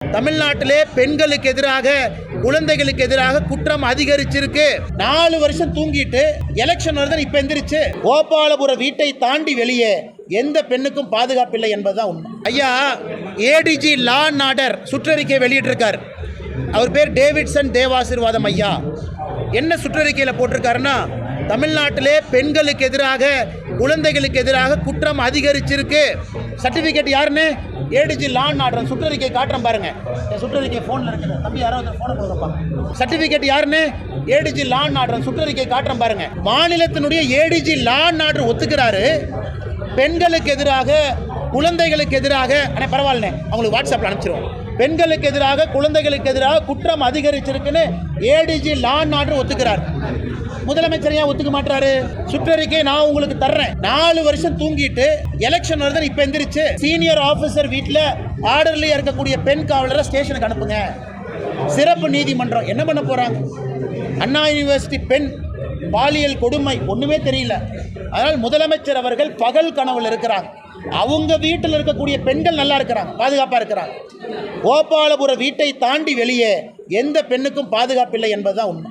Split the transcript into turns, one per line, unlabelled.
தமிழ்நாட்டிலே பெண்களுக்கு எதிராக குழந்தைகளுக்கு எதிராக குற்றம் அதிகரிச்சிருக்கு. 4 வருஷம் தூங்கிட்டு எலெக்ஷன் வருது இப்ப எந்திரிச்சு கோபாலபுர வீட்டை தாண்டி வெளியே எந்த பெண்ணுக்கும் பாதுகாப்பில்லை என்பதுதான் உண்மை. ஐயா ஏடிஜி லா அண்ட் ஆர்டர் சுற்றறிக்கை வெளியிட்டிருக்கார். அவர் பேர் டேவிட்சன் தேவாசீர்வாதம் ஐயா. என்ன சுற்றறிக்கையில் போட்டிருக்காருன்னா, தமிழ்நாட்டிலே பெண்களுக்கு எதிராக குழந்தைகளுக்கு எதிராக குற்றம் அதிகரிச்சிருக்கு. சர்டிஃபிகேட் யாருன்னு ஏடிஜி லா அண்ட் ஆர்டர் சுற்றறிக்கை காட்டுறேன் பாருங்க. சுற்றறிக்கை ஃபோனில் இருக்குது. தம்பி யாராவது ஃபோனை கொடுங்கப்பா. சர்டிஃபிகேட் யாருன்னு ஏடிஜி லா அண்ட் ஆர்டர் சுற்றறிக்கை காட்டுறேன் பாருங்க. மாநிலத்தினுடைய ஏடிஜி லா அண்ட் ஆர்டர் ஒத்துக்கிறாரு. பெண்களுக்கு எதிராக குழந்தைகளுக்கு எதிராக பரவாயில்ல, அவங்களுக்கு வாட்ஸ்அப்பில் அனுப்பிச்சிருவோம். பெண்களுக்கு எதிராக குழந்தைகளுக்கு எதிராக குற்றம் அதிகரிச்சிருக்குன்னு ஏடிஜி லா அண்ட் ஆர்டர் ஒத்துக்கிறார். முதலமைச்சர் ஏன் ஒத்துக்க மாட்டாரு? சுற்றறிக்கை நான் உங்களுக்கு தர்றேன். 4 வருஷம் தூங்கிட்டு எலெக்ஷன் வருது இப்ப எந்திரிச்சு சீனியர் ஆபீசர் வீட்டில் ஆர்டர்லயே இருக்கக்கூடிய பெண் காவலரை ஸ்டேஷனுக்கு அனுப்புங்க. சிறப்பு நீதிமன்றம் என்ன பண்ண போறாங்க? அண்ணா யூனிவர்சிட்டி பெண் பாலியல் கொடுமை ஒண்ணுமே தெரியல. அதனால் முதலமைச்சர் அவர்கள் பகல் கனவுல இருக்கிறாங்க. அவங்க வீட்டில் இருக்கக்கூடிய பெண்கள் நல்லா இருக்கிறாங்க, பாதுகாப்பா இருக்கிறாங்க. கோபாலபுர வீட்டை தாண்டி வெளியே எந்த பெண்ணுக்கும் பாதுகாப்பில்லை என்பதுதான் உண்மை.